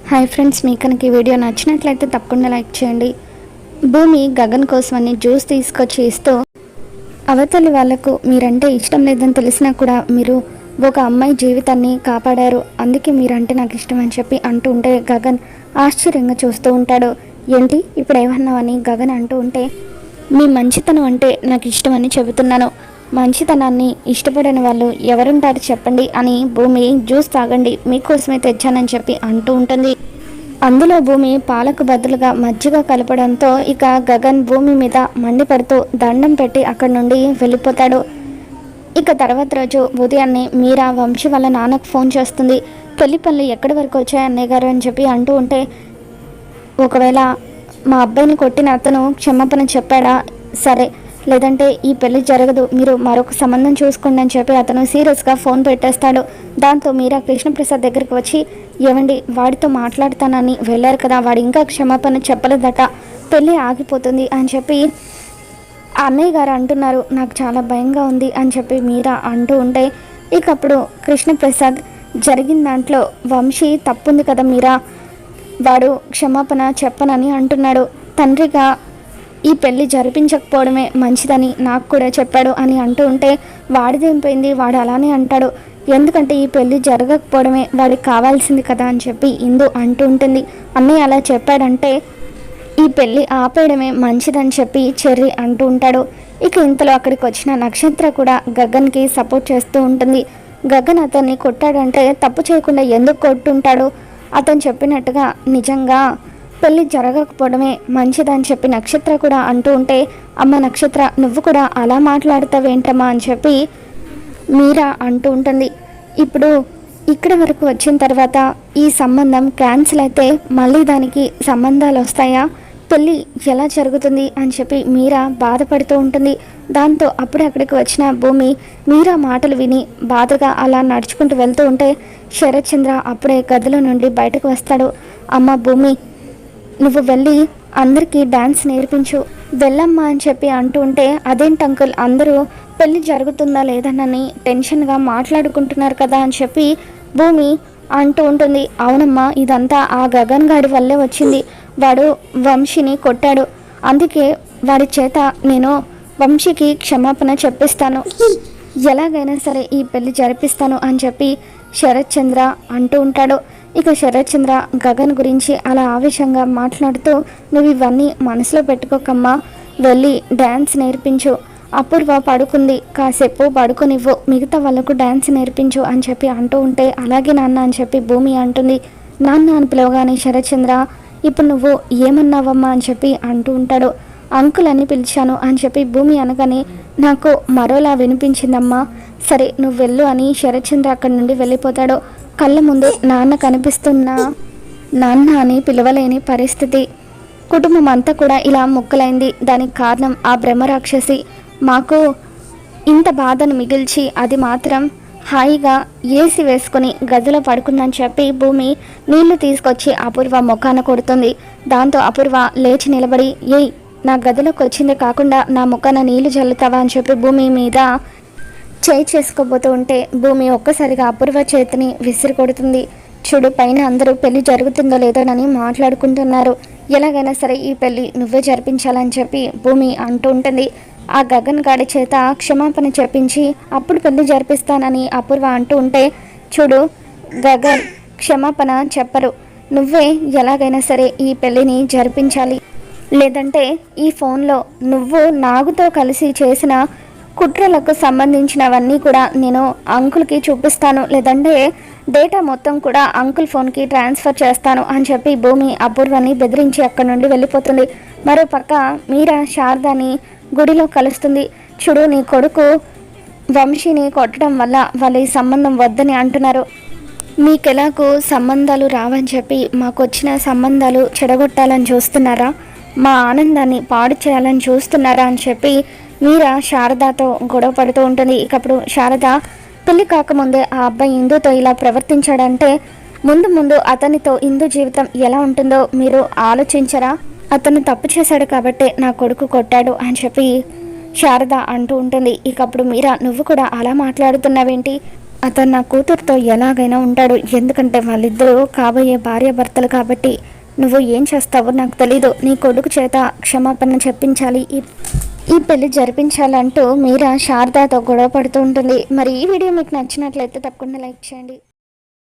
Hi friends, మీకు కనుక ఈ వీడియో నచ్చినట్లయితే తప్పకుండా లైక్ చేయండి. భూమి గగన్ కోసమని జ్యూస్ తీసుకొచ్చి ఇస్తూ, అవతలి వాళ్లకు మీరంటే ఇష్టం లేదని తెలిసినా కూడా మీరు ఒక అమ్మాయి జీవితాన్ని కాపాడారు, అందుకే మీరంటే నాకు ఇష్టం అని చెప్పి అంటూ ఉంటే గగన్ ఆశ్చర్యంగా చూస్తూ ఉంటాడు. ఏంటి ఇప్పుడు ఏమన్నావని గగన్ అంటూ ఉంటే, మీ మంచితనం అంటే నాకు ఇష్టమని చెబుతున్నాను. మంచితనాన్ని ఇష్టపడని వాళ్ళు ఎవరుంటారు చెప్పండి అని భూమి జ్యూస్ తాగండి మీకోసమే తెచ్చానని చెప్పి అంటూ ఉంటుంది. అందులో భూమి పాలకు బదులుగా మజ్జిగ కలపడంతో ఇక గగన్ భూమి మీద మండిపడుతూ దండం పెట్టి అక్కడి నుండి వెళ్ళిపోతాడు. ఇక తర్వాత రోజు ఉదయాన్నే మీరా వంశీ వాళ్ళ నాన్నకు ఫోన్ చేస్తుంది. పెళ్లి పనులు ఎక్కడి వరకు వచ్చాయి అన్నయ్య గారు అని చెప్పి అంటూ ఉంటే, ఒకవేళ మా అబ్బాయిని కొట్టిన అతను క్షమాపణ చెప్పాడా సరే, లేదంటే ఈ పెళ్లి జరగదు, మీరు మరొక సంబంధం చూసుకోండి అని చెప్పి అతను సీరియస్గా ఫోన్ పెట్టేస్తాడు. దాంతో మీరా కృష్ణప్రసాద్ దగ్గరికి వచ్చి, ఏమండి వాడితో మాట్లాడతానని వెళ్ళారు కదా, వాడు ఇంకా క్షమాపణ చెప్పలేదట, పెళ్ళి ఆగిపోతుంది అని చెప్పి అన్నయ్య గారు అంటున్నారు, నాకు చాలా భయంగా ఉంది అని చెప్పి మీరా అంటూ ఉంటే, ఇక అప్పుడు కృష్ణప్రసాద్ జరిగిన దాంట్లో వంశీ తప్పుంది కదా మీరా, వాడు క్షమాపణ చెప్పనని అంటున్నాడు, తండ్రిగా ఈ పెళ్ళి జరిపించకపోవడమే మంచిదని నాకు కూడా చెప్పాడు అని అంటూ ఉంటే, వాడిదేం పోయింది, వాడు అలానే అంటాడు, ఎందుకంటే ఈ పెళ్ళి జరగకపోవడమే వాడికి కావాల్సింది కదా అని చెప్పి ఇందు అంటూ ఉంటుంది. అన్నయ్య అలా చెప్పాడంటే ఈ పెళ్ళి ఆపేయడమే మంచిదని చెప్పి చెర్రి అంటూ ఉంటాడు. ఇక ఇంతలో అక్కడికి వచ్చిన నక్షత్ర కూడా గగన్కి సపోర్ట్ చేస్తూ ఉంటుంది. గగన్ అతన్ని కొట్టాడంటే తప్పు చేయకుండా ఎందుకు కొట్టుంటాడు, అతను చెప్పినట్టుగా నిజంగా పెళ్ళి జరగకపోవడమే మంచిదని చెప్పి నక్షత్ర కూడా అంటూ ఉంటే, అమ్మ నక్షత్ర నువ్వు కూడా అలా మాట్లాడతావేంటమ్మా అని చెప్పి మీరా అంటూ ఉంటుంది. ఇప్పుడు ఇక్కడి వరకు వచ్చిన తర్వాత ఈ సంబంధం క్యాన్సిల్ అయితే మళ్ళీ దానికి సంబంధాలు వస్తాయా, పెళ్ళి ఎలా జరుగుతుంది అని చెప్పి మీరా బాధపడుతూ ఉంటుంది. దాంతో అప్పుడే అక్కడికి వచ్చిన భూమి మీరా మాటలు విని బాధగా అలా నడుచుకుంటూ వెళ్తూ ఉంటే, శరత్ చంద్ర అప్పుడే గదిలో నుండి బయటకు వస్తాడు. అమ్మ భూమి, నువ్వు వెళ్ళి అందరికీ డ్యాన్స్ నేర్పించు వెళ్ళమ్మా అని చెప్పి అంటూ ఉంటే, అదేంటి అంకుల్ అందరూ పెళ్ళి జరుగుతుందా లేదనని టెన్షన్గా మాట్లాడుకుంటున్నారు కదా అని చెప్పి భూమి అంటూ ఉంటుంది. అవునమ్మా, ఇదంతా ఆ గగన్ గాడి వల్లే వచ్చింది, వాడు వంశీని కొట్టాడు, అందుకే వాడి చేత నేను వంశీకి క్షమాపణ చెప్పిస్తాను, ఎలాగైనా సరే ఈ పెళ్ళి జరిపిస్తాను అని చెప్పి శరత్ చంద్ర అంటూ ఉంటాడు. ఇక శరత్ చంద్ర గగన్ గురించి అలా ఆవేశంగా మాట్లాడుతూ, నువ్వు ఇవన్నీ మనసులో పెట్టుకోకమ్మా, వెళ్ళి డ్యాన్స్ నేర్పించు, అపూర్వ పడుకుంది కాసేపు పడుకోనివ్వు, మిగతా వాళ్ళకు డ్యాన్స్ నేర్పించు అని చెప్పి అంటూ ఉంటే, అలాగే నాన్న అని చెప్పి భూమి అంటుంది. నాన్న అని పిలవగానే శరత్ చంద్ర, ఇప్పుడు నువ్వు ఏమన్నావమ్మా అని చెప్పి అంటూ ఉంటాడు. అంకుల్ అని పిలిచాను అని చెప్పి భూమి అనగానే నాకు మరోలా వినిపించిందమ్మా, సరే నువ్వు వెళ్ళు అని శరత్ చంద్ర అక్కడి నుండి వెళ్ళిపోతాడు. కళ్ళ ముందు నాన్న కనిపిస్తున్నా నాన్న అని పిలవలేని పరిస్థితి, కుటుంబం అంతా కూడా ఇలా ముక్కలైంది, దానికి కారణం ఆ బ్రహ్మరాక్షసి, మాకు ఇంత బాధను మిగిల్చి అది మాత్రం హాయిగా ఏసి వేసుకుని గదిలో పడుకుందని చెప్పి భూమి నీళ్లు తీసుకొచ్చి అపూర్వ ముఖాన కొడుతుంది. దాంతో అపూర్వ లేచి నిలబడి, ఏయ్ నా గదిలోకి వచ్చిందే కాకుండా నా ముఖాన నీళ్లు జల్లుతావా అని చెప్పి భూమి మీద చేయి చేసుకోబోతూ ఉంటే, భూమి ఒక్కసారిగా అపూర్వ చేతిని విసిరి కొడుతుంది. చూడు, పైన అందరూ పెళ్లి జరుగుతుందో లేదోనని మాట్లాడుకుంటున్నారు, ఎలాగైనా సరే ఈ పెళ్లి నువ్వే జరిపించాలని చెప్పి భూమి అంటూ ఉంటుంది. ఆ గగన్ గాడి చేత క్షమాపణ చెప్పించి అప్పుడు పెళ్లి జరిపిస్తానని అపూర్వ అంటూ ఉంటే, చూడు గగన్ క్షమాపణ చెప్పరు, నువ్వే ఎలాగైనా సరే ఈ పెళ్లిని జరిపించాలి, లేదంటే ఈ ఫోన్లో నువ్వు నాగుతో కలిసి చేసిన కుట్రలకు సంబంధించినవన్నీ కూడా నేను అంకుల్కి చూపిస్తాను, లేదంటే డేటా మొత్తం కూడా అంకుల్ ఫోన్కి ట్రాన్స్ఫర్ చేస్తాను అని చెప్పి భూమి అపూర్వని బెదిరించి అక్కడి నుండి వెళ్ళిపోతుంది. మరోపక్క మీరా శారదాని గుడిలో కలుస్తుంది. చూడు, నీ కొడుకు వంశీని కొట్టడం వల్ల వాళ్ళ ఈ సంబంధం వద్దని అంటున్నారు, మీకెలాగూ సంబంధాలు రావని చెప్పి మాకు వచ్చిన సంబంధాలు చెడగొట్టాలని చూస్తున్నారా, మా ఆనందాన్ని పాడు చేయాలని చూస్తున్నారా అని చెప్పి మీరా శారదాతో గొడవ పడుతూ ఉంటుంది. ఇకప్పుడు శారద, పెళ్లి కాకముందే ఆ అబ్బాయి ఇందుతో ఇలా ప్రవర్తించాడంటే ముందు ముందు అతనితో ఇందు జీవితం ఎలా ఉంటుందో మీరు ఆలోచించరా, అతను తప్పు చేశాడు కాబట్టే నా కొడుకు కొట్టాడు అని చెప్పి శారద అంటూ ఉంటుంది. ఇకప్పుడు మీరా, నువ్వు కూడా అలా మాట్లాడుతున్నావేంటి, అతను నా కూతురుతో ఎలాగైనా ఉంటాడు, ఎందుకంటే వాళ్ళిద్దరూ కాబోయే భార్యాభర్తలు కాబట్టి. నువ్వు ఏం చేస్తావో నాకు తెలీదు. నీ కొడుకు చేత క్షమాపణ చెప్పించాలి, ఈ పెళ్లి జరిపించాలంటూ మీరా శారదాతో గొడవ పడుతూ ఉంటుంది. మరి ఈ వీడియో మీకు నచ్చినట్లయితే తప్పకుండా లైక్ చేయండి.